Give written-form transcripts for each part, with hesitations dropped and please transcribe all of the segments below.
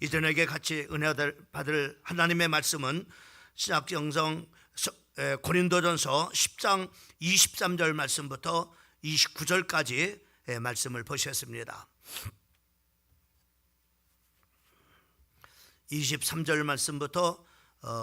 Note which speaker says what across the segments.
Speaker 1: 이 저녁에 같이 은혜 받을 하나님의 말씀은 신약성경 고린도전서 10장 23절 말씀부터 29절까지 말씀을 보셨습니다. 23절 말씀부터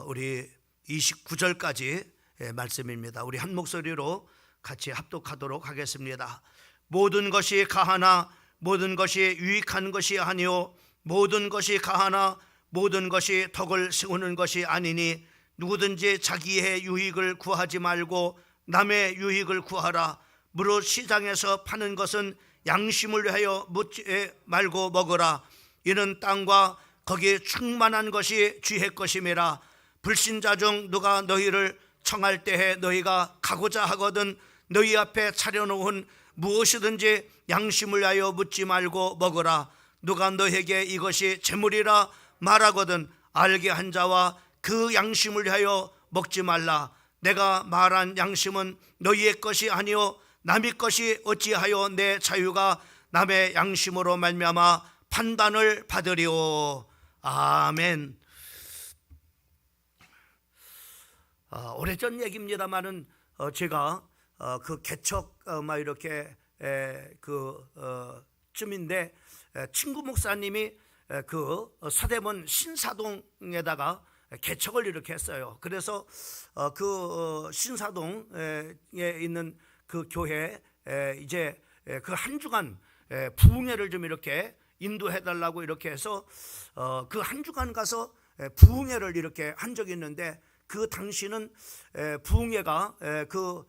Speaker 1: 우리 29절까지 말씀입니다. 우리 한 목소리로 같이 합독하도록 하겠습니다. 모든 것이 가하나 모든 것이 유익한 것이 아니요 모든 것이 가하나 모든 것이 덕을 세우는 것이 아니니 누구든지 자기의 유익을 구하지 말고 남의 유익을 구하라. 무릇 시장에서 파는 것은 양심을 위하여 묻지 말고 먹으라. 이는 땅과 거기에 충만한 것이 주의 것임이라. 불신자 중 누가 너희를 청할 때에 너희가 가고자 하거든 너희 앞에 차려놓은 무엇이든지 양심을 위하여 묻지 말고 먹으라. 누가 너에게 이것이 재물이라 말하거든 알게 한 자와 그 양심을 위하여 먹지 말라. 내가 말한 양심은 너희의 것이 아니요 남의 것이 어찌하여 내 자유가 남의 양심으로 말미암아 판단을 받으리오. 아멘. 오래전 얘기입니다만은 제가 그 개척 막 이렇게 쯤인데 친구 목사님이 그 서대문 신사동에다가 개척을 이렇게 했어요. 그래서 그 신사동에 있는 그 교회 이제 그 한 주간 부흥회를 좀 이렇게 인도해 달라고 이렇게 해서 그 한 주간 가서 부흥회를 이렇게 한 적이 있는데 그 당시는 부흥회가 그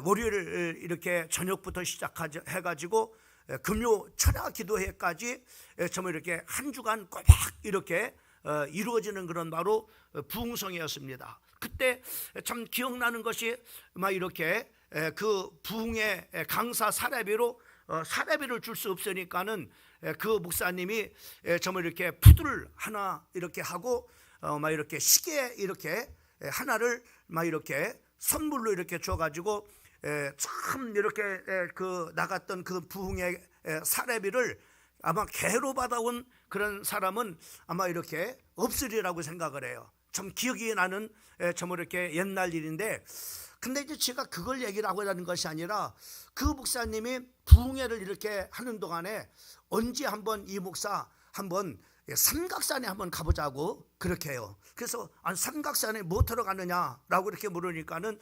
Speaker 1: 월요일 이렇게 저녁부터 시작해 가지고 금요 철야 기도회까지 정말 이렇게 한 주간 꼬박 이렇게 이루어지는 그런 바로 부흥성이었습니다. 그때 참 기억나는 것이 막 이렇게 그 부흥회 강사 사례비로 사례비를 줄 수 없으니까는 그 목사님이 정말 이렇게 푸들 하나 이렇게 하고 막 이렇게 시계 이렇게 하나를 막 이렇게 선물로 이렇게 줘가지고 참 이렇게 그 나갔던 그 부흥회 사례비를 아마 개로 받아온 그런 사람은 아마 이렇게 없으리라고 생각을 해요. 참 기억이 나는 정말 이렇게 옛날 일인데, 근데 이제 제가 그걸 얘기를 하고 하는 것이 아니라 그 목사님이 부흥회를 이렇게 하는 동안에 언제 한번 이 목사 한번 삼각산에 한번 가보자고 그렇게 해요. 그래서 삼각산에 뭐 들어가느냐라고 이렇게 물으니까는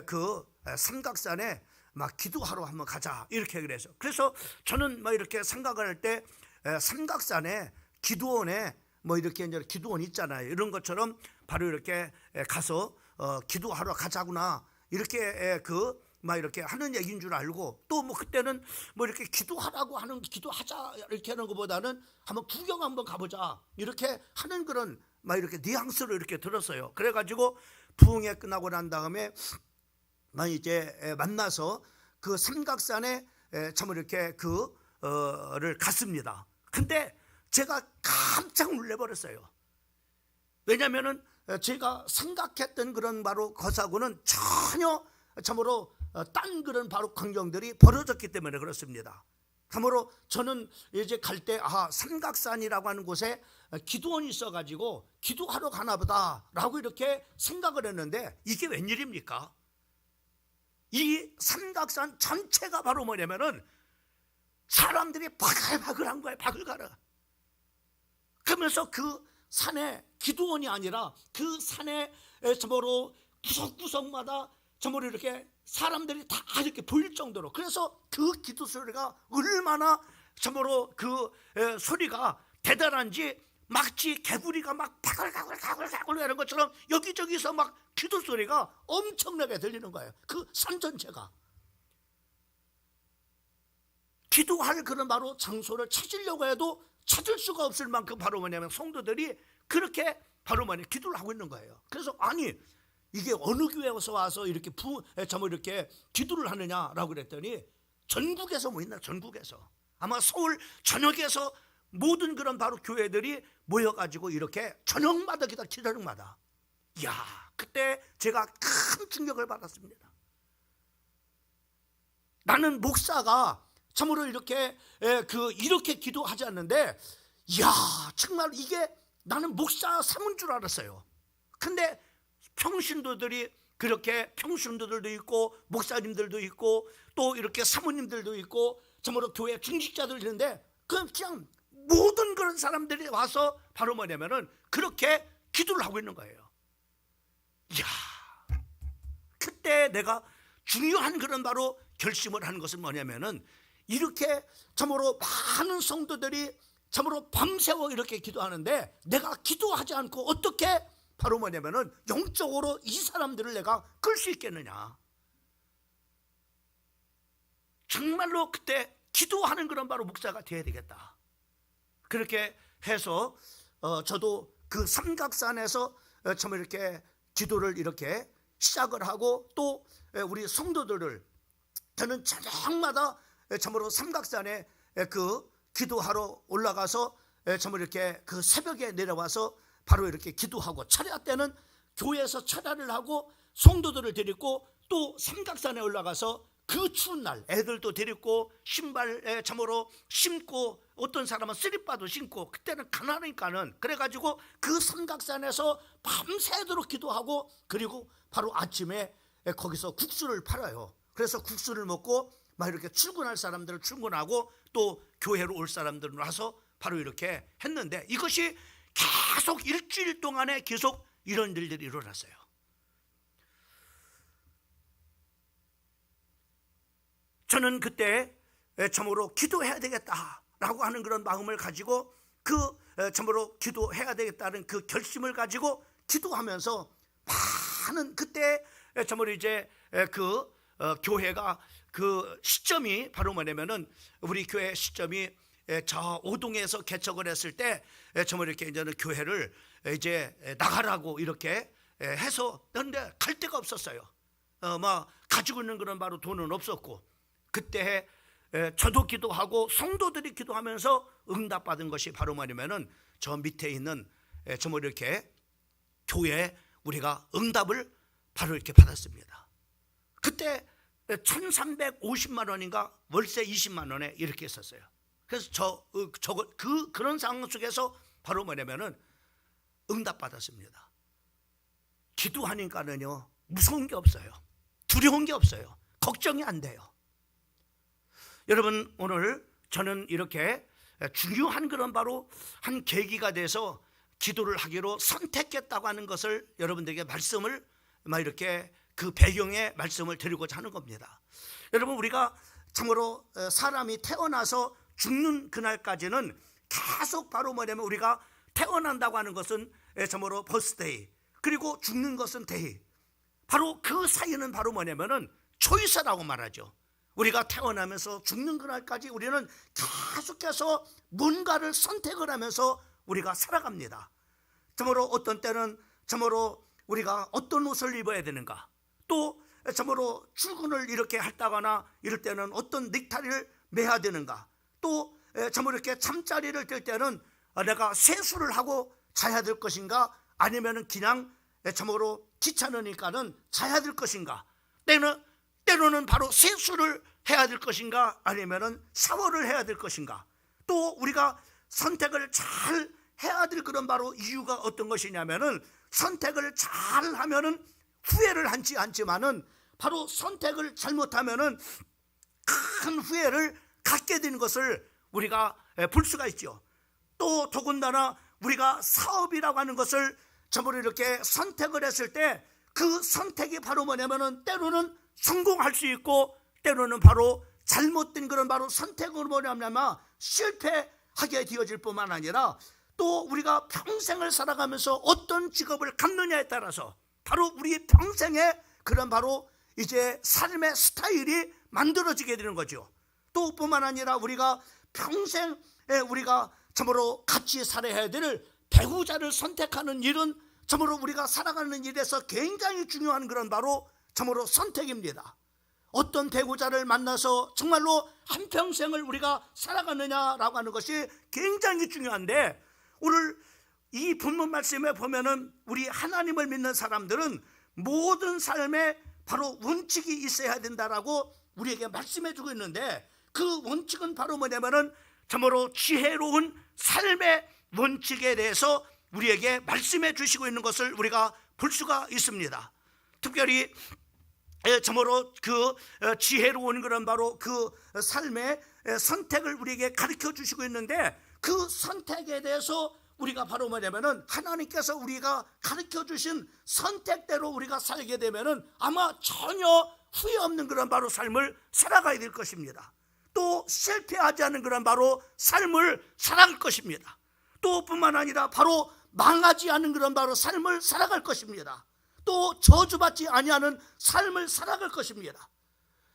Speaker 1: 그 삼각산에 막 기도하러 한번 가자 이렇게 그래서 저는 막 이렇게 생각을 할 때 삼각산에 기도원에 뭐 이렇게 이제 기도원 있잖아요. 이런 것처럼 바로 이렇게 가서 기도하러 가자구나 이렇게 막 이렇게 하는 얘기인 줄 알고, 또 뭐 그때는 뭐 이렇게 기도하라고 하는 기도하자 이렇게 하는 것보다는 한번 구경 한번 가보자 이렇게 하는 그런 막 이렇게 뉘앙스로 이렇게 들었어요. 그래가지고 부흥회 끝나고 난 다음에 막 이제 만나서 그 삼각산에 참 이렇게 그를 갔습니다. 근데 제가 깜짝 놀래버렸어요. 왜냐하면은 제가 생각했던 그런 바로 것하고는 전혀 참으로 딴 그런 바로 광경들이 벌어졌기 때문에 그렇습니다. 참으로 저는 이제 갈 때 삼각산이라고 하는 곳에 기도원이 있어가지고 기도하러 가나 보다라고 이렇게 생각을 했는데 이게 웬일입니까? 이 삼각산 전체가 바로 뭐냐면은 사람들이 바글바글한 거예요. 바글바글. 그러면서 그 산에 기도원이 아니라 그 산에 참으로 구석구석마다 참으로 이렇게 사람들이 다 이렇게 보일 정도로, 그래서 그 기도 소리가 얼마나 참으로 그 소리가 대단한지 막지 개구리가 막 가글가글 하는 것처럼 여기저기서 막 기도 소리가 엄청나게 들리는 거예요. 그 산 전체가 기도할 그런 바로 장소를 찾으려고 해도 찾을 수가 없을 만큼 바로 뭐냐면 성도들이 그렇게 바로 뭐냐 기도를 하고 있는 거예요. 그래서 아니 이게 어느 교회에서 와서 이렇게 정말 이렇게 기도를 하느냐라고 그랬더니 전국에서 모인다. 전국에서 아마 서울 전역에서 모든 그런 바로 교회들이 모여가지고 이렇게 저녁마다 저녁마다 이야, 그때 제가 큰 충격을 받았습니다. 나는 목사가 참으로 이렇게 이렇게 기도하지 않는데 이야, 정말 이게 나는 목사 삼은 줄 알았어요. 근데 평신도들이 그렇게 평신도들도 있고 목사님들도 있고 또 이렇게 사모님들도 있고 정말로 교회 중직자들 있는데 그냥 모든 그런 사람들이 와서 바로 뭐냐면은 그렇게 기도를 하고 있는 거예요. 이야, 그때 내가 중요한 그런 바로 결심을 하는 것은 뭐냐면은 이렇게 참으로 많은 성도들이 참으로 밤새워 이렇게 기도하는데 내가 기도하지 않고 어떻게 바로 뭐냐면은 영적으로 이 사람들을 내가 끌 수 있겠느냐. 정말로 그때 기도하는 그런 바로 목사가 되어야 되겠다. 그렇게 해서 저도 그 삼각산에서 참 이렇게 기도를 이렇게 시작을 하고 또 우리 성도들을 저는 저녁마다 참으로 삼각산에 그 기도하러 올라가서 참으로 이렇게 그 새벽에 내려와서 바로 이렇게 기도하고 철야 때는 교회에서 철야를 하고 성도들을 데리고 또 삼각산에 올라가서 그 추운 날 애들도 데리고 신발에 참으로 신고 어떤 사람은 쓰리빠도 신고 그때는 가난하니까는 그래가지고 그 삼각산에서 밤새도록 기도하고 그리고 바로 아침에 거기서 국수를 팔아요. 그래서 국수를 먹고 막 이렇게 출근할 사람들을 출근하고 또 교회로 올 사람들은 와서 바로 이렇게 했는데 이것이 계속 일주일 동안에 계속 이런 일들이 일어났어요. 저는 그때 참으로 기도해야 되겠다라고 하는 그런 마음을 가지고 그 참으로 기도해야 되겠다는 그 결심을 가지고 기도하면서 많은 그때 참으로 이제 그 교회가 그 시점이 바로 뭐냐면은 우리 교회 시점이 저 오동에서 개척을 했을 때 정말 이렇게 이제는 교회를 이제 나가라고 이렇게 해서 그런데 갈 데가 없었어요. 막 가지고 있는 그런 바로 돈은 없었고 그때 저도 기도하고 성도들이 기도하면서 응답받은 것이 바로 뭐냐면은 저 밑에 있는 정말 이렇게 교회에 우리가 응답을 바로 이렇게 받았습니다. 그때 1350만 원인가 월세 20만 원에 이렇게 했었어요. 그래서 그런 상황 속에서 바로 뭐냐면은 응답받았습니다. 기도하니까는요 무서운 게 없어요. 두려운 게 없어요. 걱정이 안 돼요. 여러분 오늘 저는 이렇게 중요한 그런 바로 한 계기가 돼서 기도를 하기로 선택했다고 하는 것을 여러분들에게 말씀을 막 이렇게 그 배경의 말씀을 드리고자 하는 겁니다. 여러분 우리가 참으로 사람이 태어나서 죽는 그날까지는 계속 바로 뭐냐면 우리가 태어난다고 하는 것은 참으로 버스데이 그리고 죽는 것은 데이 바로 그 사이는 바로 뭐냐면은 초이스라고 말하죠. 우리가 태어나면서 죽는 그날까지 우리는 계속해서 뭔가를 선택을 하면서 우리가 살아갑니다. 참으로 어떤 때는 참으로 우리가 어떤 옷을 입어야 되는가 또 참으로 출근을 이렇게 했다거나 이럴 때는 어떤 넥타이를 매야 되는가 또 참으로 이렇게 잠자리를 들 때는 내가 세수를 하고 자야 될 것인가 아니면은 그냥 참으로 귀찮으니까는 자야 될 것인가 때로는 바로 세수를 해야 될 것인가 아니면은 샤워를 해야 될 것인가 또 우리가 선택을 잘 해야 될 그런 바로 이유가 어떤 것이냐면은 선택을 잘 하면은 후회를 하지 않지만은 바로 선택을 잘못하면은 큰 후회를 갖게 되는 것을 우리가 볼 수가 있죠. 또 더군다나 우리가 사업이라고 하는 것을 전부 이렇게 선택을 했을 때 그 선택이 바로 뭐냐면은 때로는 성공할 수 있고 때로는 바로 잘못된 그런 바로 선택으로 뭐냐면 실패하게 되어질 뿐만 아니라 또 우리가 평생을 살아가면서 어떤 직업을 갖느냐에 따라서 바로 우리 평생의 그런 바로 이제 삶의 스타일이 만들어지게 되는 거죠. 또 뿐만 아니라 우리가 평생에 우리가 참으로 같이 살아야 될 배우자를 선택하는 일은 참으로 우리가 살아가는 일에서 굉장히 중요한 그런 바로 참으로 선택입니다. 어떤 배우자를 만나서 정말로 한평생을 우리가 살아가느냐라고 하는 것이 굉장히 중요한데 오늘 이 본문 말씀에 보면은 우리 하나님을 믿는 사람들은 모든 삶에 바로 원칙이 있어야 된다라고 우리에게 말씀해 주고 있는데 그 원칙은 바로 뭐냐면은 참으로 지혜로운 삶의 원칙에 대해서 우리에게 말씀해 주시고 있는 것을 우리가 볼 수가 있습니다. 특별히 참으로 그 지혜로운 그런 바로 그 삶의 선택을 우리에게 가르쳐 주시고 있는데, 그 선택에 대해서 우리가 바로 뭐냐면은 하나님께서 우리가 가르쳐 주신 선택대로 우리가 살게 되면은 아마 전혀 후회 없는 그런 바로 삶을 살아가야 될 것입니다. 또 실패하지 않는 그런 바로 삶을 살아갈 것입니다. 또 뿐만 아니라 바로 망하지 않는 그런 바로 삶을 살아갈 것입니다. 또 저주받지 아니하는 삶을 살아갈 것입니다.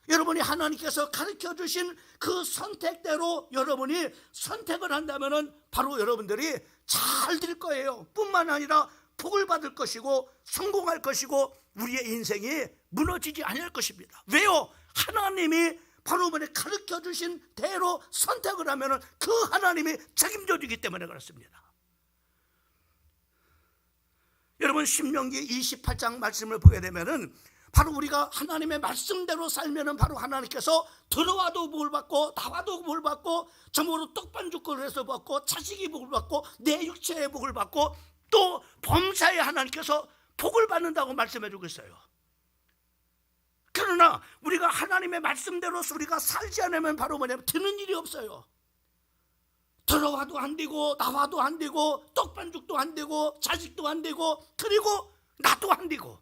Speaker 1: 여러분이 하나님께서 가르쳐 주신 그 선택대로 여러분이 선택을 한다면은 바로 여러분들이 잘 될 거예요. 뿐만 아니라 복을 받을 것이고 성공할 것이고 우리의 인생이 무너지지 않을 것입니다. 왜요? 하나님이 바로 가르쳐 주신 대로 선택을 하면은 그 하나님이 책임져 주기 때문에 그렇습니다. 여러분, 신명기 28장 말씀을 보게 되면은 바로 우리가 하나님의 말씀대로 살면은 바로 하나님께서 들어와도 복을 받고 나와도 복을 받고 점으로 떡반죽거리를 해서 받고 자식이 복을 받고 내 육체의 복을 받고 또 범사에 하나님께서 복을 받는다고 말씀해 주고 있어요. 그러나 우리가 하나님의 말씀대로 우리가 살지 않으면 바로 뭐냐면 되는 일이 없어요. 들어와도 안 되고 나와도 안 되고 떡반죽도 안 되고 자식도 안 되고 그리고 나도 안 되고.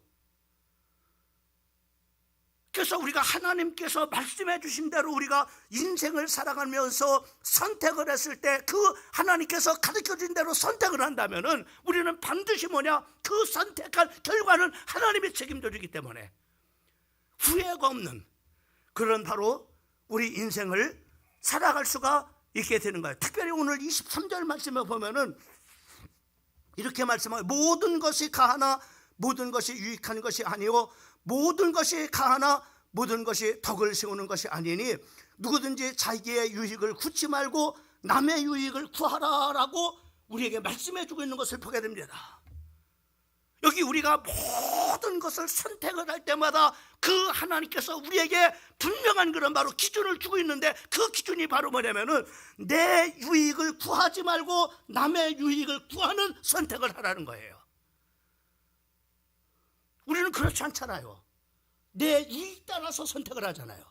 Speaker 1: 그래서 우리가 하나님께서 말씀해 주신 대로 우리가 인생을 살아가면서 선택을 했을 때 그 하나님께서 가르쳐 준 대로 선택을 한다면은 우리는 반드시 뭐냐, 그 선택한 결과는 하나님이 책임져 주기 때문에 후회가 없는 그런 바로 우리 인생을 살아갈 수가 있게 되는 거예요. 특별히 오늘 23절 말씀에 보면은 이렇게 말씀하고, 모든 것이 가하나 모든 것이 유익한 것이 아니요 모든 것이 가하나 모든 것이 덕을 세우는 것이 아니니 누구든지 자기의 유익을 구치 말고 남의 유익을 구하라라고 우리에게 말씀해 주고 있는 것을 보게 됩니다. 여기 우리가 모든 것을 선택을 할 때마다 그 하나님께서 우리에게 분명한 그런 바로 기준을 주고 있는데, 그 기준이 바로 뭐냐면은 내 유익을 구하지 말고 남의 유익을 구하는 선택을 하라는 거예요. 우리는 그렇지 않잖아요. 내 이익 따라서 선택을 하잖아요.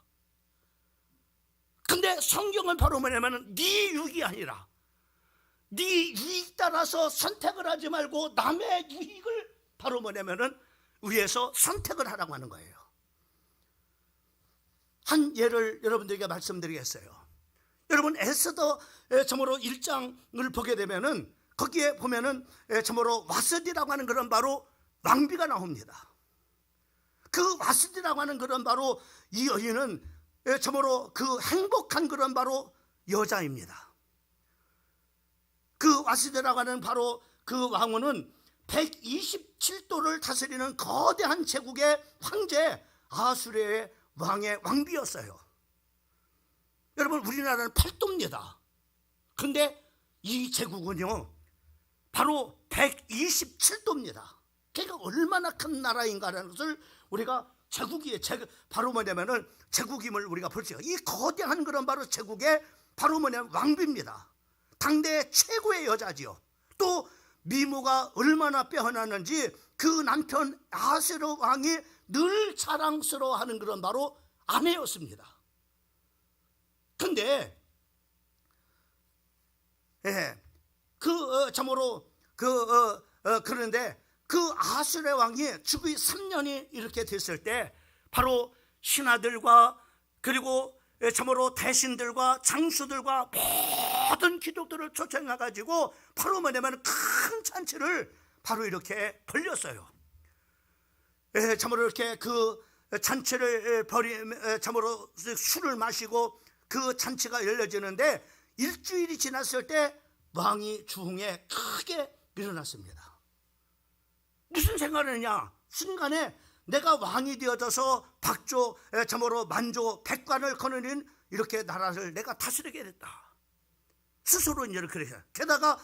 Speaker 1: 근데 성경은 바로 뭐냐면은 네 유익이 아니라 네 유익 따라서 선택을 하지 말고 남의 유익을 바로 뭐냐면은 위해서 선택을 하라고 하는 거예요. 한 예를 여러분들에게 말씀드리겠어요. 여러분, 에스더 참으로 1장을 보게 되면은 거기에 보면은 참으로 와스디라고 하는 그런 바로 왕비가 나옵니다. 그 와스디라고 하는 그런 바로 이 여인은 참으로 그 행복한 그런 바로 여자입니다. 그 와스디라고 하는 바로 그 왕후는 127도를 다스리는 거대한 제국의 황제 아수르의 왕의 왕비였어요. 여러분, 우리나라는 8도입니다. 근데 이 제국은요 바로 127도입니다. 그러니까 얼마나 큰 나라인가라는 것을 우리가 바로 뭐냐면은 제국임을 우리가 볼 수 있어요. 이 거대한 그런 바로 제국의 바로 뭐냐면 왕비입니다. 당대 최고의 여자지요. 또 미모가 얼마나 빼어났는지 그 남편 아수르 왕이 늘 자랑스러워하는 그런 바로 아내였습니다. 근데 참으로 그런데 그 아수르 왕이 죽이 3년이 이렇게 됐을 때 바로 신하들과 그리고 참으로 대신들과 장수들과 모든 귀족들을 초청해 가지고 바로 뭐냐면 큰 잔치를 바로 이렇게 벌렸어요. 참으로 이렇게 그 잔치를 참으로 술을 마시고 그 잔치가 열려지는데 일주일이 지났을 때 왕이 주흥에 크게 일어났습니다. 무슨 생각을 했냐? 순간에 내가 왕이 되어져서 박조, 참으로 만조, 백관을 거느린 이렇게 나라를 내가 다스리게 됐다. 스스로 이제 그래요. 게다가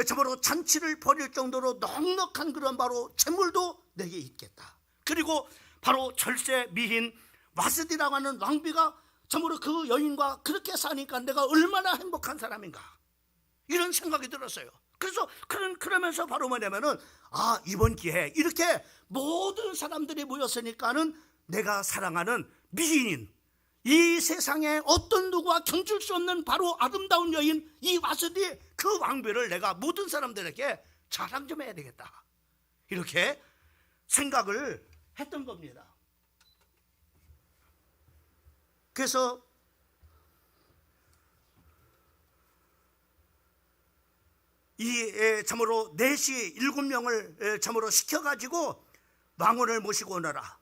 Speaker 1: 참으로 잔치를 벌일 정도로 넉넉한 그런 바로 재물도 내게 있겠다. 그리고 바로 절세 미인 와스디라고 하는 왕비가 참으로 그 여인과 그렇게 사니까 내가 얼마나 행복한 사람인가, 이런 생각이 들었어요. 그래서 그러면서 바로 뭐냐면은 이번 기회에 이렇게 모든 사람들이 모였으니까는 내가 사랑하는 미인인, 이 세상에 어떤 누구와 견줄 수 없는 바로 아름다운 여인 이 바스디, 그 왕비를 내가 모든 사람들에게 자랑 좀 해야 되겠다, 이렇게 생각을 했던 겁니다. 그래서 참으로 4시 7명을 참으로 시켜가지고 왕후를 모시고 오너라,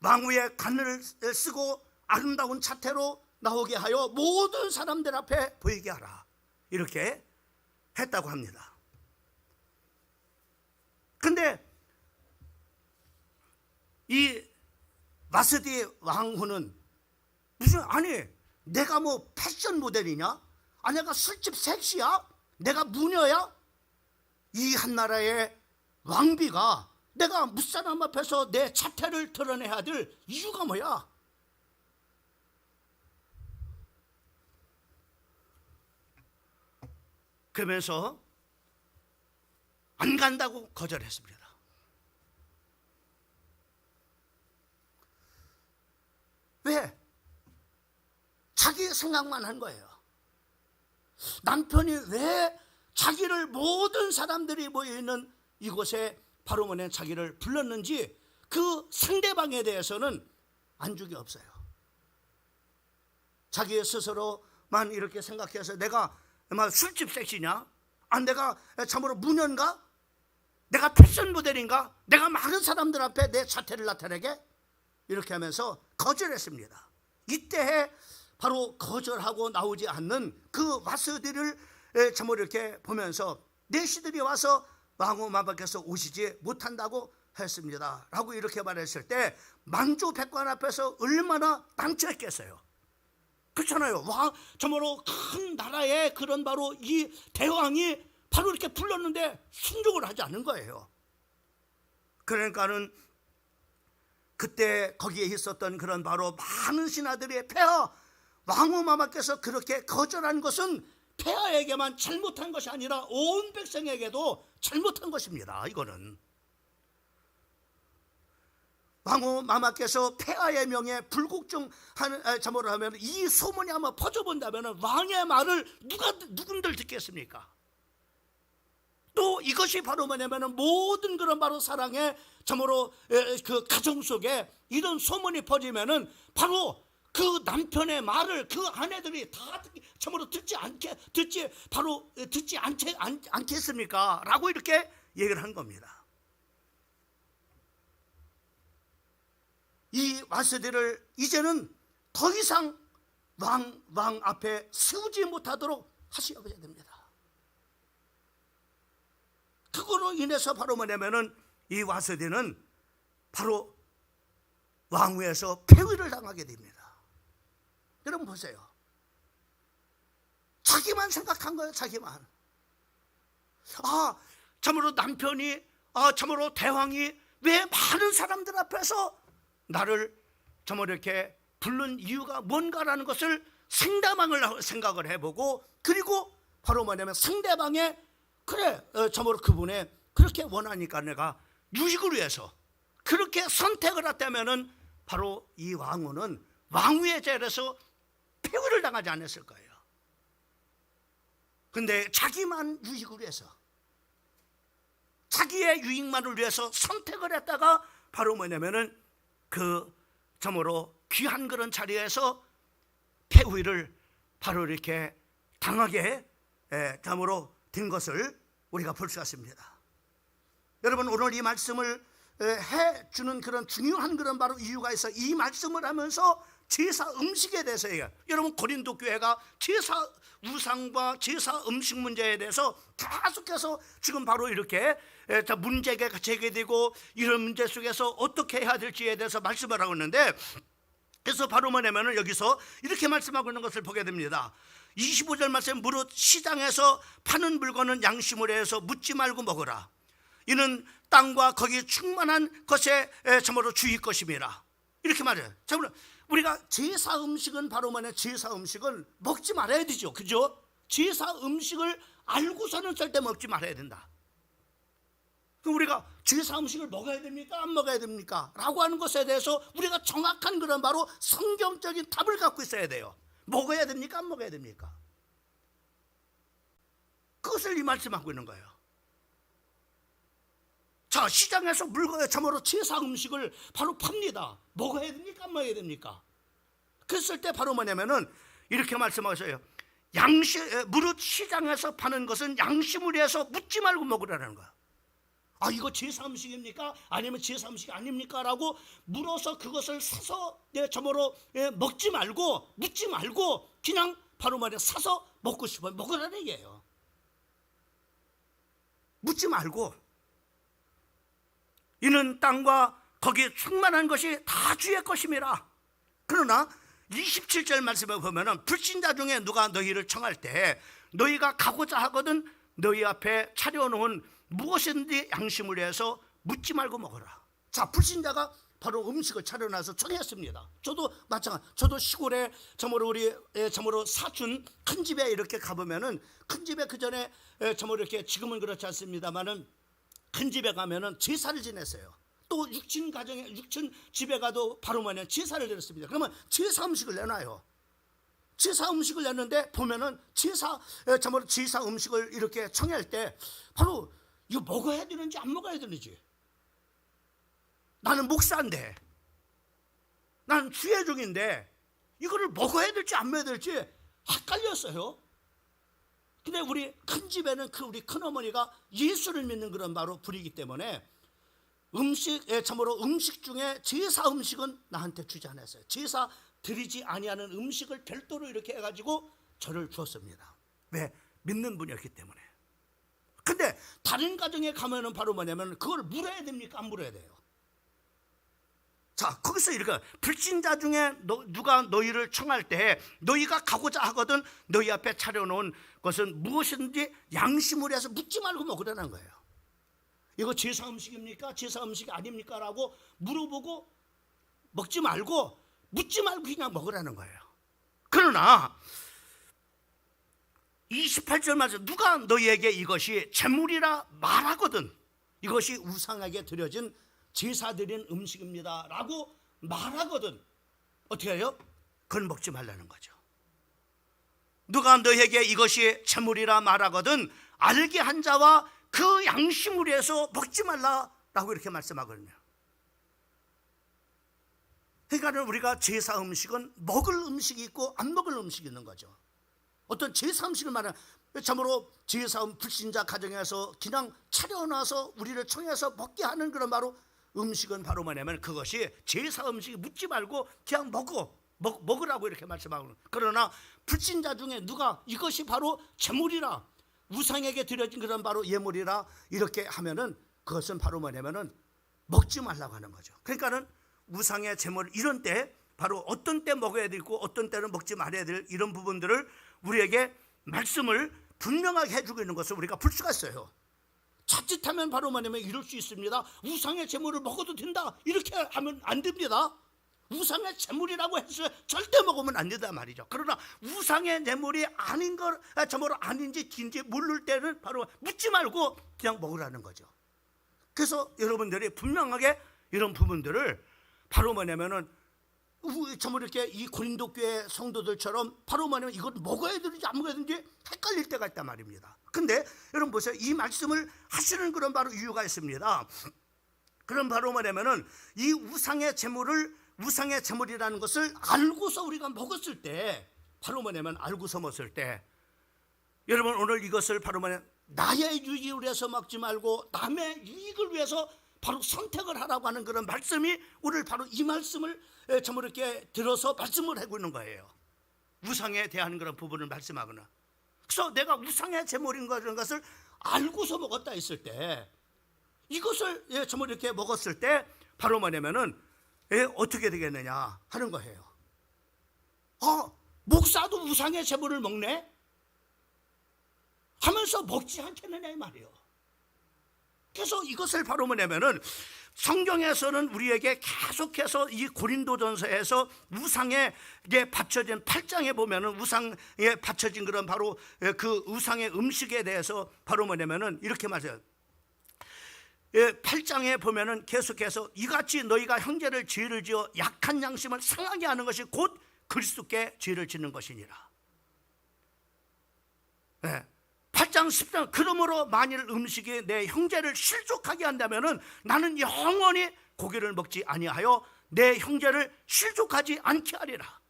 Speaker 1: 왕후의 관을 쓰고 아름다운 차태로 나오게 하여 모든 사람들 앞에 보이게 하라, 이렇게 했다고 합니다. 근데 이 바스디 왕후는 무슨, 내가 뭐 패션 모델이냐, 내가 술집 섹시야, 내가 무녀야, 이 한나라의 왕비가 내가 무사람 앞에서 내 차태를 드러내야 될 이유가 뭐야? 그러면서 안 간다고 거절했습니다. 왜? 자기 생각만 한 거예요. 남편이 왜 자기를 모든 사람들이 모여있는 이곳에 바로 뭐냐 자기를 불렀는지 그 상대방에 대해서는 안중이 없어요. 자기 스스로만 이렇게 생각해서 내가 술집 섹시냐, 내가 참으로 무녀인가, 내가 패션 모델인가, 내가 많은 사람들 앞에 내 자태를 나타내게, 이렇게 하면서 거절했습니다. 이때에 바로 거절하고 나오지 않는 그 바스디를 참으로 이렇게 보면서 내시들이 와서 왕후 마밖에서 오시지 못한다고 했습니다 라고 이렇게 말했을 때 만주 백관 앞에서 얼마나 당처했겠어요. 그렇잖아요. 참으로 큰 나라의 그런 바로 이 대왕이 바로 이렇게 불렀는데 순종을 하지 않은 거예요. 그러니까는 그때 거기에 있었던 그런 바로 많은 신하들의 폐하, 왕후 마마께서 그렇게 거절한 것은 폐하에게만 잘못한 것이 아니라 온 백성에게도 잘못한 것입니다. 이거는 왕후 마마께서 폐하의 명예 불국종하는 참으로 하면 이 소문이 아마 퍼져본다면 왕의 말을 누군들 듣겠습니까? 또 이것이 바로 뭐냐면 모든 그런 바로 사랑의 참으로 그 가정 속에 이런 소문이 퍼지면은 바로 그 남편의 말을 그 아내들이 다 참으로 듣지 않겠습니까? 라고 이렇게 얘기를 한 겁니다. 이 바스디를 이제는 더 이상 왕 앞에 세우지 못하도록 하셔야 됩니다. 그거로 인해서 바로 뭐냐면은 이 바스디는 바로 왕후에서 폐위를 당하게 됩니다. 여러분 보세요. 자기만 생각한 거예요. 자기만. 참으로 남편이 참으로 대왕이 왜 많은 사람들 앞에서 나를 참으로 이렇게 부른 이유가 뭔가라는 것을 상대방을 생각을 해보고, 그리고 바로 뭐냐면 상대방의 참으로 그분의 그렇게 원하니까 내가 유익을 위해서 그렇게 선택을 했다면은 바로 이 왕후는 왕위의 자리에서 폐위를 당하지 않았을 거예요. 근데 자기만 유익을 위해서, 자기의 유익만을 위해서 선택을 했다가 바로 뭐냐면은 그 참으로 귀한 그런 자리에서 폐위를 바로 이렇게 당하게 참으로 된 것을 우리가 볼 수 있습니다. 여러분 오늘 이 말씀을 해주는 그런 중요한 그런 바로 이유가 있어. 이 말씀을 하면서 제사 음식에 대해서 얘기해요. 여러분 고린도 교회가 제사 우상과 제사 음식 문제에 대해서 계속해서 지금 바로 이렇게 문제가 제기되고 이런 문제 속에서 어떻게 해야 될지에 대해서 말씀을 하고 있는데, 그래서 바로 뭐냐면 여기서 이렇게 말씀하고 있는 것을 보게 됩니다. 25절 말씀, 무릇 시장에서 파는 물건은 양심으로 해서 묻지 말고 먹으라. 이는 땅과 거기 충만한 것에 참으로 주의 것임이라. 이렇게 말해요. 참으로 우리가 제사 음식은 바로 뭐냐, 제사 음식은 먹지 말아야 되죠, 그죠? 제사 음식을 알고서는 절대 먹지 말아야 된다. 그럼 우리가 제사 음식을 먹어야 됩니까, 안 먹어야 됩니까? 라고 하는 것에 대해서 우리가 정확한 그런 바로 성경적인 답을 갖고 있어야 돼요. 먹어야 됩니까, 안 먹어야 됩니까? 그것을 이 말씀하고 있는 거예요. 자, 시장에서 물건에 참으로 제사 음식을 바로 팝니다. 먹어야 됩니까, 안 먹어야 됩니까? 그랬을 때 바로 뭐냐면은 이렇게 말씀하셔요. 무릇 시장에서 파는 것은 양심을 위해서 묻지 말고 먹으라는 거야. 아, 이거 제사 음식입니까? 아니면 제사 음식이 아닙니까? 라고 물어서 그것을 사서 참으로 먹지 말고, 묻지 말고 그냥 바로 말해 사서 먹고 싶어요. 먹으라는 얘기예요. 묻지 말고. 이는 땅과 거기에 충만한 것이 다 주의 것임이라. 그러나 27절 말씀에 보면은 불신자 중에 누가 너희를 청할 때 너희가 가고자 하거든 너희 앞에 차려놓은 무엇이든지 양심을 위해서 묻지 말고 먹어라. 자, 불신자가 바로 음식을 차려놔서 청했습니다. 저도 마찬가지. 저도 시골에 참으로 우리 참으로 사촌 큰 집에 이렇게 가보면은, 큰 집에 그 전에 참으로 이렇게, 지금은 그렇지 않습니다만은 큰 집에 가면은 제사를 지냈어요. 또 육친 가정에, 육친 집에 가도 바로 뭐냐, 제사를 드렸습니다. 그러면 제사 음식을 내놔요. 제사 음식을 냈는데 보면은 참으로 제사 음식을 이렇게 청할 때 바로 이거 먹어야 되는지 안 먹어야 되는지, 나는 목사인데, 나는 주예종인데 이거를 먹어야 될지 안 먹어야 될지 헷갈렸어요. 근데 우리 큰 집에는 우리 큰어머니가 예수를 믿는 그런 바로 불이기 때문에 참으로 음식 중에 제사 음식은 나한테 주지 않았어요. 제사 드리지 아니하는 음식을 별도로 이렇게 해가지고 저를 주었습니다. 왜? 믿는 분이었기 때문에. 근데 다른 가정에 가면은 바로 뭐냐면 그걸 물어야 됩니까, 안 물어야 돼요? 자, 거기서 이렇게 불신자 중에 누가 너희를 청할 때 너희가 가고자 하거든 너희 앞에 차려놓은 것은 무엇이든지 양심을 해서 묻지 말고 먹으라는 거예요. 이거 제사 음식입니까, 제사 음식이 아닙니까? 라고 물어보고 먹지 말고, 묻지 말고 그냥 먹으라는 거예요. 그러나 28절 말씀, 누가 너희에게 이것이 제물이라 말하거든 이것이 우상에게 드려진 제사 드린 음식입니다 라고 말하거든, 어떻게 해요? 그건 먹지 말라는 거죠. 누가 너희에게 이것이 제물이라 말하거든 알게 한 자와 그 양심을 위해서 먹지 말라라고 이렇게 말씀하거든요. 그러니까 우리가 제사 음식은 먹을 음식이 있고 안 먹을 음식이 있는 거죠. 어떤 제사 음식을 말하는, 참으로 제사 불신자 가정에서 그냥 차려놔서 우리를 청해서 먹게 하는 그런 바로 음식은 바로 뭐냐면 그것이 제사 음식이, 묻지 말고 그냥 먹으라고 이렇게 말씀하고. 그러나 불신자 중에 누가 이것이 바로 제물이라, 우상에게 드려진 그런 바로 예물이라 이렇게 하면은 그것은 바로 뭐냐면은 먹지 말라고 하는 거죠. 그러니까는 우상의 제물, 이런 때 바로 어떤 때 먹어야 되고 어떤 때는 먹지 말아야 될 이런 부분들을 우리에게 말씀을 분명하게 해주고 있는 것을 우리가 볼 수가 있어요. 자칫하면 바로 뭐냐면 이럴 수 있습니다. 우상의 제물을 먹어도 된다, 이렇게 하면 안 됩니다. 우상의 제물이라고 해서 절대 먹으면 안 된단 말이죠. 그러나 우상의 제물이 아닌 걸, 제물 아닌지 진지 모를 때는 바로 묻지 말고 그냥 먹으라는 거죠. 그래서 여러분들이 분명하게 이런 부분들을 바로 뭐냐면은 정말 이렇게 이 고린도 교회 성도들처럼 바로 뭐냐면 이걸 먹어야 되는지 안 먹어야 되는지 헷갈릴 때가 있단 말입니다. 근데 여러분 보세요. 이 말씀을 하시는 그런 바로 이유가 있습니다. 그런 바로 뭐냐면은 이 우상의 제물이라는 것을 알고서 우리가 먹었을 때, 바로 뭐냐면 알고서 먹었을 때, 여러분 오늘 이것을 바로 뭐냐면 나의 유익을 위해서 먹지 말고 남의 유익을 위해서 바로 선택을 하라고 하는 그런 말씀이 오늘 바로 이 말씀을 참 이렇게 들어서 말씀을 하고 있는 거예요. 우상에 대한 그런 부분을 말씀하거나. 그래서 내가 우상의 제물인 것을 알고서 먹었다 했을 때, 이것을 참 이렇게 먹었을 때 바로 뭐냐면은 어떻게 되겠느냐 하는 거예요. 목사도 우상의 제물을 먹네 하면서 먹지 않겠느냐 이 말이에요. 그래서 이것을 바로 뭐냐면은 성경에서는 우리에게 계속해서 이 고린도전서에서 우상에 바쳐진 8장에 보면은 우상에 바쳐진 그런 바로 그 우상의 음식에 대해서 바로 뭐냐면은 이렇게 말해요. 8장에 보면은 계속해서 이같이 너희가 형제를 죄를 지어 약한 양심을 상하게 하는 것이 곧 그리스도께 죄를 짓는 것이니라. 8장 10장 그러므로 만일 음식이 내 형제를 실족하게 한다면은 나는 영원히 고기를 먹지 아니하여 내 형제를 실족하지 않게 하리라.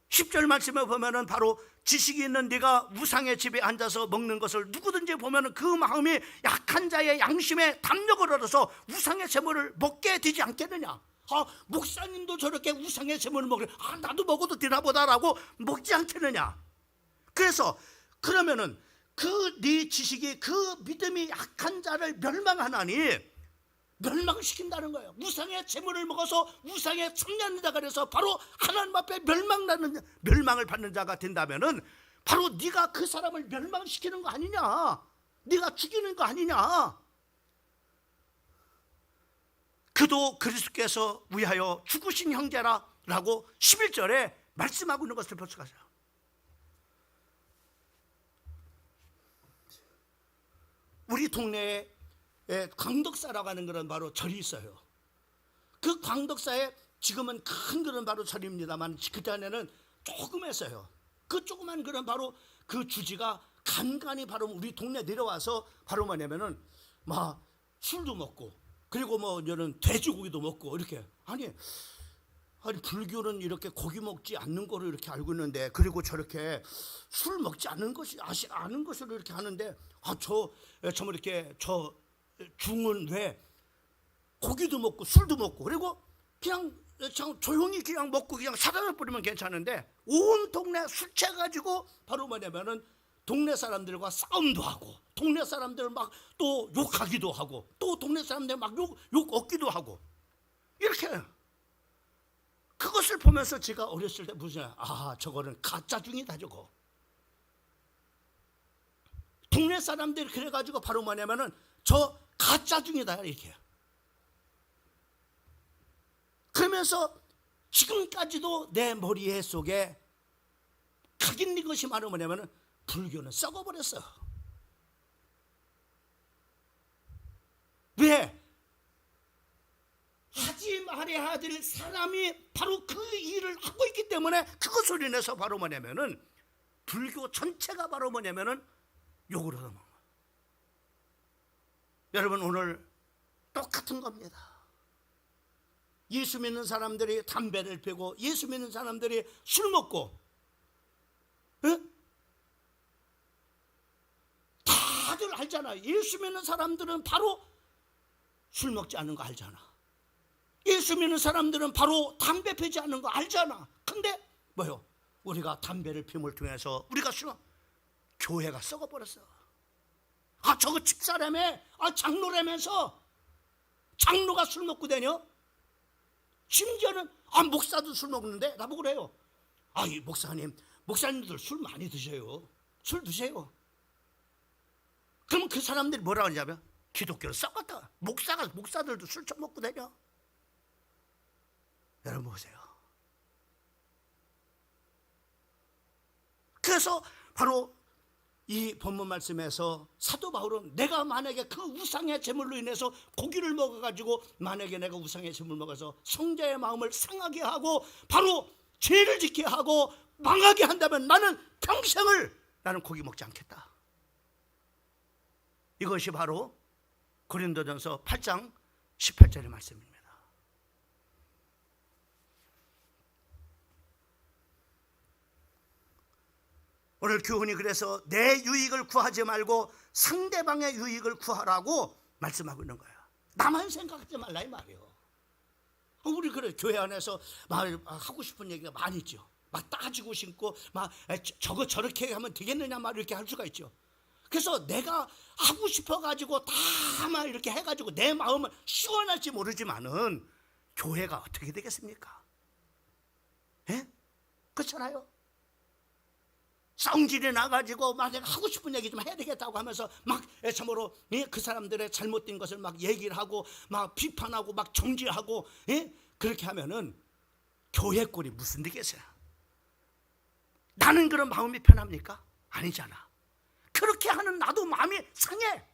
Speaker 1: 10절 말씀에 보면은 바로 지식이 있는 네가 우상의 집에 앉아서 먹는 것을 누구든지 보면은 그 마음이 약한 자의 양심에 담력을 얻어서 우상의 재물을 먹게 되지 않겠느냐. 목사님도 저렇게 우상의 재물을 먹으래. 나도 먹어도 되나보다라고 먹지 않겠느냐. 그래서 그러면은 그 네 지식이 그 믿음이 약한 자를 멸망하나니 멸망시킨다는 거예요. 우상의 재물을 먹어서 우상에 참여하는 자가 돼서 바로 하나님 앞에 멸망을 받는 자가 된다면은 바로 네가 그 사람을 멸망시키는 거 아니냐. 네가 죽이는 거 아니냐. 그도 그리스도께서 위하여 죽으신 형제라라고 11절에 말씀하고 있는 것을 볼 수가 있어요. 우리 동네에 광덕사라고 하는 그런 바로 절이 있어요. 그 광덕사에 지금은 큰 그런 바로 절입니다만 그전에는 조그맸어요. 그 조그만 그런 바로 그 주지가 간간히 바로 우리 동네 내려와서 바로 뭐냐면은 막 술도 먹고 그리고 뭐 이런 돼지고기도 먹고 이렇게 아니 불교는 이렇게 고기 먹지 않는 거로 이렇게 알고 있는데 그리고 저렇게 술 먹지 않는 것이 아는 것으로 이렇게 하는데 저 이렇게 저 중은 왜 고기도 먹고 술도 먹고 그리고 그냥 조용히 그냥 먹고 그냥 사단을 뿌리면 괜찮은데 온 동네 술 취해가지고 바로 뭐냐면은 동네 사람들과 싸움도 하고 동네 사람들 막 또 욕하기도 하고 또 동네 사람들 막 욕 얻기도 하고 이렇게 그것을 보면서 제가 어렸을 때 무슨 저거는 가짜 중이다 저거. 동네 사람들이 그래가지고 바로 뭐냐면은 저 가짜 중이다 이렇게. 그러면서 지금까지도 내 머리 속에 각 있는 것이 바로 뭐냐면은 불교는 썩어버렸어. 왜? 하지 말아야 될 사람이 바로 그 일을 하고 있기 때문에 그것을 인해서 바로 뭐냐면은 불교 전체가 바로 뭐냐면은 욕을 얻어먹는 거예요. 여러분 오늘 똑같은 겁니다. 예수 믿는 사람들이 담배를 피우고 예수 믿는 사람들이 술 먹고 다들 알잖아. 예수 믿는 사람들은 바로 술 먹지 않는 거 알잖아. 예수 믿는 사람들은 바로 담배 피지 않는 거 알잖아. 근데 뭐요? 우리가 담배를 피움을 통해서 우리가 교회가 썩어버렸어. 저거 집사라며 장로라면서 장로가 술 먹고 다녀? 심지어는 목사도 술 먹는데 나보고 그래요. 이 목사님들 술 많이 드셔요. 술 드세요. 그러면 그 사람들이 뭐라고 하냐면 기독교를 썩었다. 목사들도 술 좀 먹고 다녀. 여러분 보세요. 그래서 바로 이 본문 말씀에서 사도 바울은 내가 만약에 그 우상의 제물로 인해서 고기를 먹어가지고 만약에 내가 우상의 제물을 먹어서 성자의 마음을 상하게 하고 바로 죄를 짓게 하고 망하게 한다면 나는 평생을 나는 고기 먹지 않겠다. 이것이 바로 고린도전서 8장 18절의 말씀입니다. 오늘 교훈이 그래서 내 유익을 구하지 말고 상대방의 유익을 구하라고 말씀하고 있는 거예요. 나만 생각하지 말라 이 말이에요. 우리 그래 교회 안에서 막 하고 싶은 얘기가 많이 있죠. 막 따지고 싶고 막 저거 저렇게 하면 되겠느냐 막 이렇게 할 수가 있죠. 그래서 내가 하고 싶어가지고 다 막 이렇게 해가지고 내 마음은 시원할지 모르지만은 교회가 어떻게 되겠습니까? 예? 그렇잖아요. 성질이 나가지고 막 내가 하고 싶은 얘기 좀 해야 되겠다고 하면서 막 참으로 그 사람들의 잘못된 것을 막 얘기를 하고 막 비판하고 막 정죄하고 그렇게 하면은 교회 꼴이 무슨 되겠어요? 나는 그런 마음이 편합니까? 아니잖아. 그렇게 하는 나도 마음이 상해.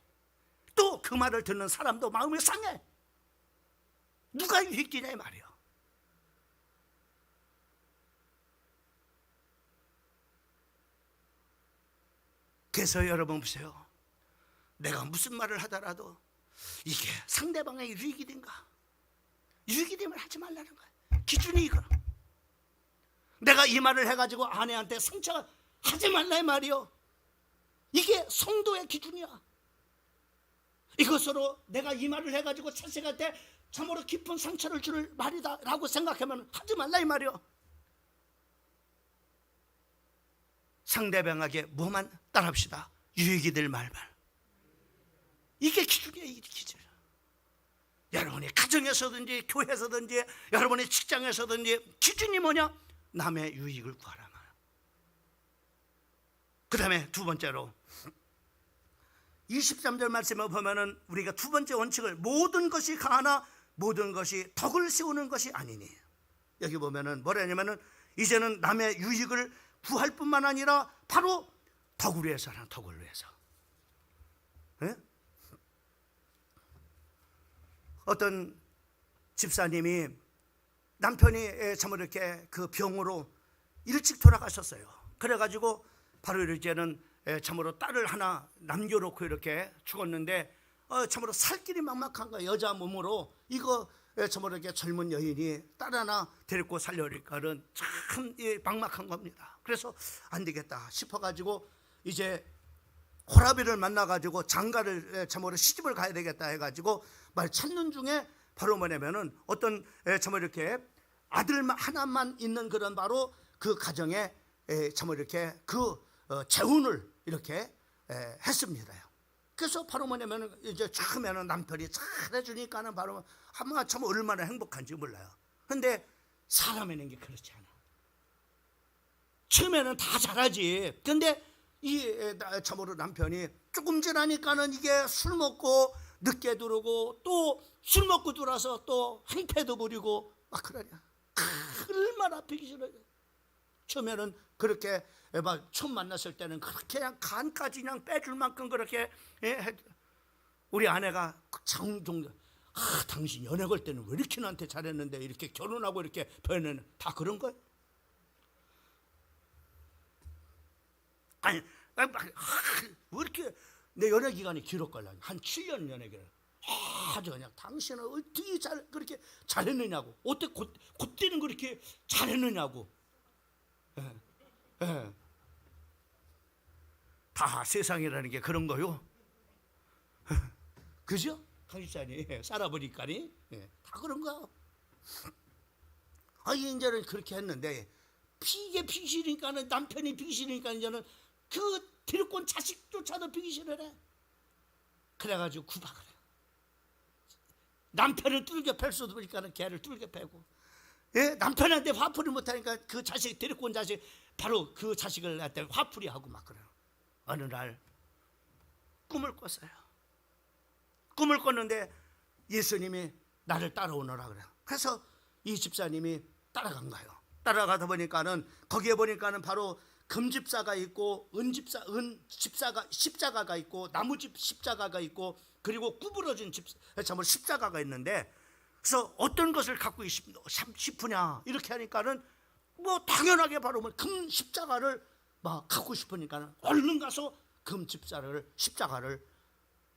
Speaker 1: 또 그 말을 듣는 사람도 마음이 상해. 누가 유익되냐 이 말이에요. 그래서 여러분 보세요. 내가 무슨 말을 하더라도 이게 상대방의 유익이 된가? 유익이 되면 하지 말라는 거야. 기준이 이거야. 내가 이 말을 해가지고 아내한테 상처가 하지 말라 이 말이요. 이게 성도의 기준이야. 이것으로 내가 이 말을 해가지고 자식한테 참으로 깊은 상처를 줄 말이다 라고 생각하면 하지 말라 이 말이요. 상대방에게 뭐만 따릅시다. 유익이 될 말만. 이게 기준이에요. 이게 기준. 여러분이 가정에서든지 교회에서든지 여러분의 직장에서든지 기준이 뭐냐? 남의 유익을 구하라. 그 다음에 두 번째로 23절 말씀을 보면은 우리가 두 번째 원칙을 모든 것이 가하나 모든 것이 덕을 세우는 것이 아니니, 여기 보면은 뭐라냐면은 이제는 남의 유익을 구할 뿐만 아니라 바로 덕을 위해서라는 덕을 위해서. 네? 어떤 집사님이 남편이 참 이렇게 그 병으로 일찍 돌아가셨어요. 그래가지고 바로 이제는 참으로 딸을 하나 남겨놓고 이렇게 죽었는데 참으로 살 길이 막막한 거예요. 여자 몸으로 이거 참으로 이렇게 젊은 여인이 딸 하나 데리고 살려니까는 참 막막한 겁니다. 그래서 안 되겠다 싶어가지고 이제 호라비를 만나가지고 장가를 참으로 시집을 가야 되겠다 해가지고 말 찾는 중에 바로 뭐냐면은 어떤 참으로 이렇게 아들 하나만 있는 그런 바로 그 가정에 참으로 이렇게 그 재혼을 이렇게 했습니다. 그래서 바로 뭐냐면은 이제 처음에는 남편이 잘해주니까는 바로 아마 참 얼마나 행복한지 몰라요. 근데 사람이라는 게 그렇지 않아. 처음에는 다 잘하지. 근데 이 참으로 남편이 조금 지나니까는 이게 술 먹고 늦게 들어오고 또 술 먹고 들어와서 또 행패도 부리고 막 그러냐. 얼마나 비기 싫어요. 처음에는 그렇게 막 처음 만났을 때는 그렇게 그냥 간까지 그냥 빼줄 만큼 그렇게 우리 아내가 장종 당신 연애 걸 때는 왜 이렇게 나한테 잘했는데 이렇게 결혼하고 이렇게 변해는 다 그런 거야? 아니 왜 이렇게 내 연애 기간이 길었걸랑 한 7년 연애 기간. 아주 그냥 당신은 어떻게 그렇게 잘했느냐고, 어떻게 그때는 그렇게 잘했느냐고. 다 세상이라는 게 그런 거요. 그죠? 강집사님 살아보니까니 다 그런 거야. 이제는 그렇게 했는데 이게 비기 싫으니까는 남편이 비기 싫으니까 이제는 그 데리고 온 자식조차도 비기 싫어해. 그래가지고 구박을 해. 남편을 뚫게 팰 수도 없으니까는 걔를 뚫게 패고, 남편한테 화풀이 못하니까 그 자식 데리고 온 자식 바로 그 자식을 갖다 화풀이 하고 막 그래요. 어느 날 꿈을 꿨어요. 꿈을 꿨는데 예수님이 나를 따라오너라 그래요. 그래서 이 집사님이 따라간 거예요. 따라가다 보니까는 거기에 보니까는 바로 금집사가 있고 십자가가 있고 나무집 십자가가 있고 그리고 구부러진 십자가가 있는데, 그래서 어떤 것을 갖고 싶으냐 이렇게 하니까는 뭐 당연하게 바로 금 십자가를 막 갖고 싶으니까는 얼른 가서 금 십자가를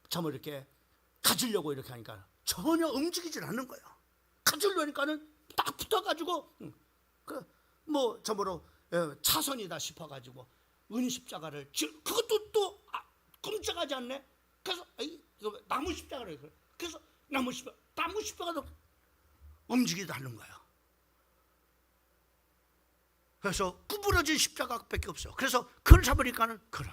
Speaker 1: 참 이렇게 가지려고 이렇게 하니까 전혀 움직이질 않는 거예요. 가지려니까는 딱 붙어가지고 뭐 저으로 차선이다 싶어가지고 은 십자가를 그것도 또 끔찍하지 않네. 그래서 나무 십자가를 그래서 나무 십자가도 움직이지도 않는 거예요. 그래서 구부러진 십자가밖에 없어. 그래서 그걸 잡으니까는 그래.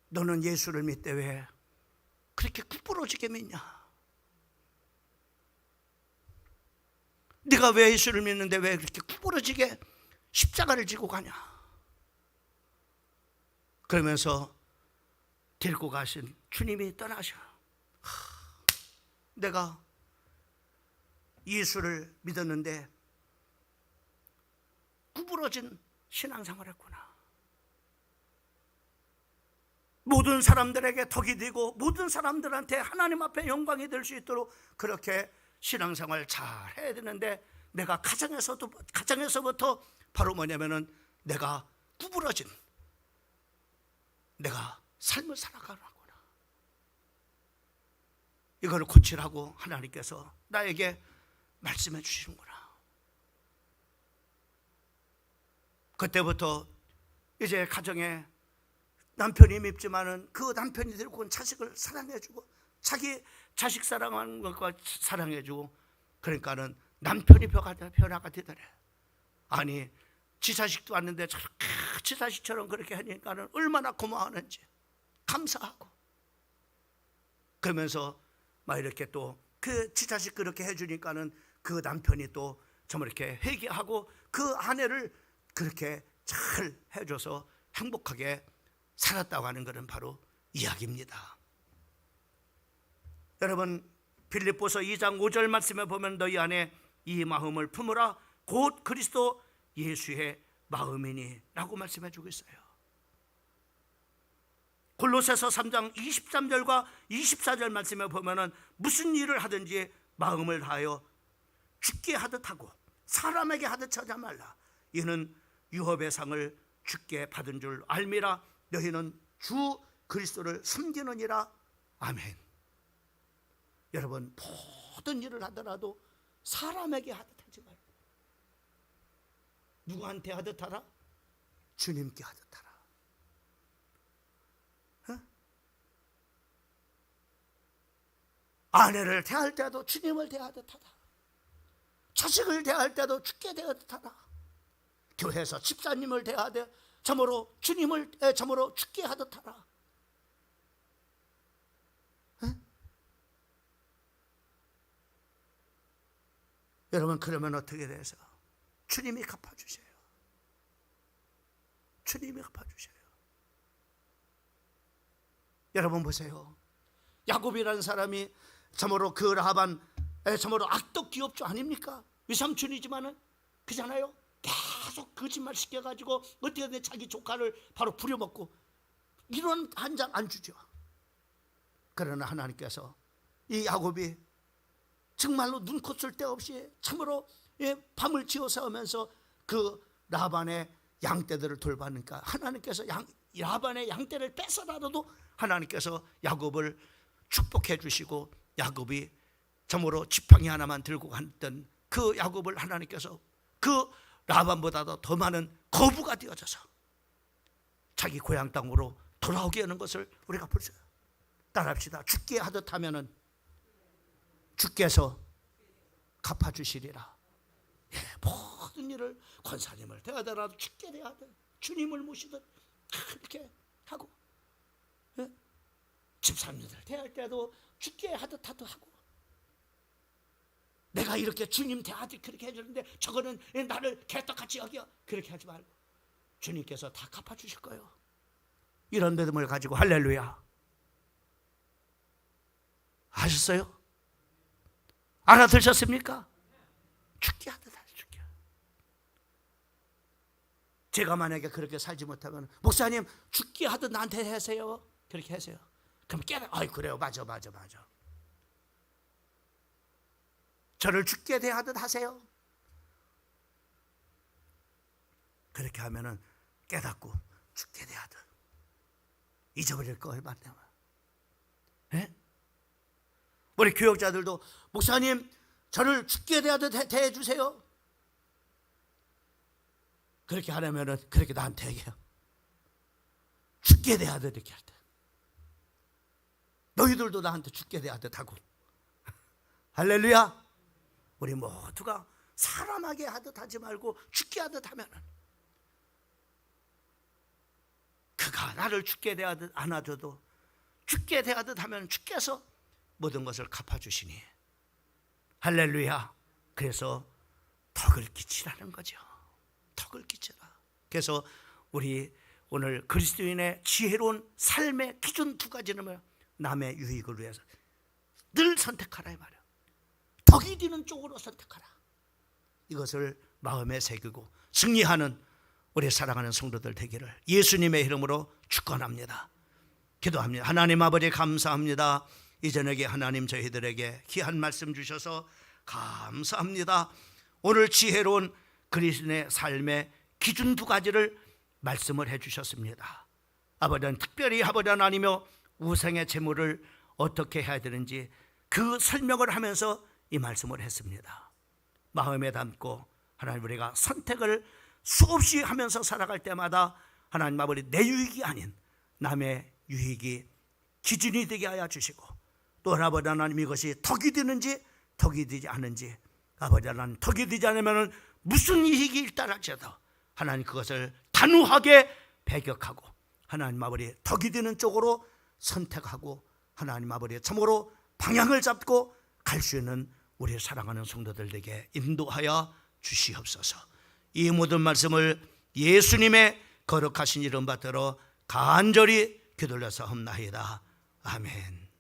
Speaker 1: 너는 예수를 믿되 왜 그렇게 구부러지게 믿냐? 네가 왜 예수를 믿는데 왜 그렇게 구부러지게 십자가를 지고 가냐? 그러면서 데리고 가신 주님이 떠나셔. 내가 예수를 믿었는데 구부러진 신앙생활을 했구나. 모든 사람들에게 덕이 되고 모든 사람들한테 하나님 앞에 영광이 될 수 있도록 그렇게 신앙생활 잘 해야 되는데, 내가 가정에서부터 바로 뭐냐면은 내가 구부러진 내가 삶을 살아가는구나. 이걸 고치라고 하나님께서 나에게 말씀해 주시는구나. 그때부터 이제 가정에 남편이 밉지만은 그 남편이 데리고 온 자식을 사랑해주고, 자기 자식 사랑하는 것과 사랑해주고, 그러니까는 남편이 변화가 되더래. 아니, 지 자식도 왔는데 저렇게 지 자식처럼 그렇게 하니까는 얼마나 고마워하는지 감사하고, 그러면서 막 이렇게 또 그 지 자식 그렇게 해주니까는 그 남편이 또 정말 이렇게 회개하고 그 아내를 그렇게 잘 해줘서 행복하게 살았다고 하는 것은 바로 이야기입니다. 여러분, 빌립보서 2장 5절 말씀에 보면 너희 안에 이 마음을 품으라 곧 그리스도 예수의 마음이니 라고 말씀해 주고 있어요. 골로새서 3장 23절과 24절 말씀에 보면은 무슨 일을 하든지 마음을 다하여 주께 하듯 하고 사람에게 하듯 하지 말라. 이는 유업의 상을 주께 받은 줄 알미라. 너희는 주 그리스도를 섬기느니라. 아멘. 여러분, 모든 일을 하더라도 사람에게 하듯 하지 말고 누구한테 하듯 하라? 주님께 하듯 하라. 아내를 대할 때도 주님을 대하듯 하라. 자식을 대할 때도 주께 대하듯 하라. 교회에서 집사님을 대하되 참으로 참으로 주께 하듯 하라. 여러분, 그러면 어떻게 돼서 주님이 갚아주셔요. 주님이 갚아주셔요. 여러분 보세요. 야곱이라는 사람이 참으로 그 라반 참으로 악덕 기업주 아닙니까? 외삼촌이지만은 그잖아요. 계속 거짓말 시켜가지고 어떻게든 자기 조카를 바로 부려먹고, 이런 한 장 안 주죠. 그러나 하나님께서 이 야곱이 정말로 눈코 쓸 데 없이 참으로 밤을 지어 싸우면서 그 라반의 양떼들을 돌봐니까 하나님께서 라반의 양떼를 뺏어라도 하나님께서 야곱을 축복해 주시고, 야곱이 참으로 지팡이 하나만 들고 갔던 그 야곱을 하나님께서 그 라반보다도 더 많은 거부가 되어져서 자기 고향 땅으로 돌아오게 하는 것을 우리가 볼 수 있어요. 따라합시다. 주께 하듯 하면은 주께서 갚아주시리라. 모든 일을 권사님을 대하더라도 주께 대하듯, 주님을 모시듯 이렇게 하고, 집사님들 대할 때도 주께 하듯 하고, 내가 이렇게 주님 대하듯 그렇게 해주는데 저거는 나를 개떡같이 여겨, 그렇게 하지 말고 주님께서 다 갚아주실 거예요. 이런 믿음을 가지고 할렐루야. 아셨어요? 알아들으셨습니까? 죽게 하듯 하죠. 죽게. 제가 만약에 그렇게 살지 못하면, 목사님 죽게 하듯 나한테 하세요, 그렇게 하세요. 그럼 깨달아. 아이 그래요, 맞아. 저를 죽게 대하듯 하세요. 그렇게 하면은 깨닫고 죽게 대하듯 잊어버릴 거 얼마 안 남아. 우리 교역자들도 목사님 저를 죽게 대하듯 대해주세요. 그렇게 하려면은 그렇게 나한테 얘기해요. 죽게 대하듯 이렇게 할 때. 너희들도 나한테 죽게 대하듯 하고. 할렐루야. 우리 모두가 사람에게 하듯 하지 말고 죽게 하듯 하면은, 그가 나를 죽게 대하듯 안아줘도 죽게 대하듯 하면 주께서 모든 것을 갚아주시니. 할렐루야. 그래서 덕을 끼치라는 거죠. 덕을 끼쳐라. 그래서 우리 오늘 그리스도인의 지혜로운 삶의 기준 두 가지는 뭐야? 남의 유익을 위해서 늘 선택하라 이 말이야. 덕이 되는 쪽으로 선택하라. 이것을 마음에 새기고 승리하는 우리 사랑하는 성도들 되기를 예수님의 이름으로 축원합니다. 기도합니다. 하나님 아버지 감사합니다. 이 저녁에 하나님 저희들에게 귀한 말씀 주셔서 감사합니다. 오늘 지혜로운 그리스도인의 삶의 기준 두 가지를 말씀을 해주셨습니다. 아버지는 특별히 아버지 하나님이여 우상의 제물을 어떻게 해야 되는지 그 설명을 하면서 이 말씀을 했습니다. 마음에 담고 하나님 우리가 선택을 수없이 하면서 살아갈 때마다 하나님 아버지 내 유익이 아닌 남의 유익이 기준이 되게 하여 주시고 또 아버지 하나님 이것이 덕이 되는지 덕이 되지 않은지 아버지 하나님 덕이 되지 않으면 무슨 이익이 일단할지라도 하나님 그것을 단호하게 배격하고 하나님 아버지 덕이 되는 쪽으로 선택하고 하나님 아버지 참으로 방향을 잡고 갈 수 있는 우리 사랑하는 성도들에게 인도하여 주시옵소서. 이 모든 말씀을 예수님의 거룩하신 이름 받들어 간절히 기도려서 험나이다. 아멘.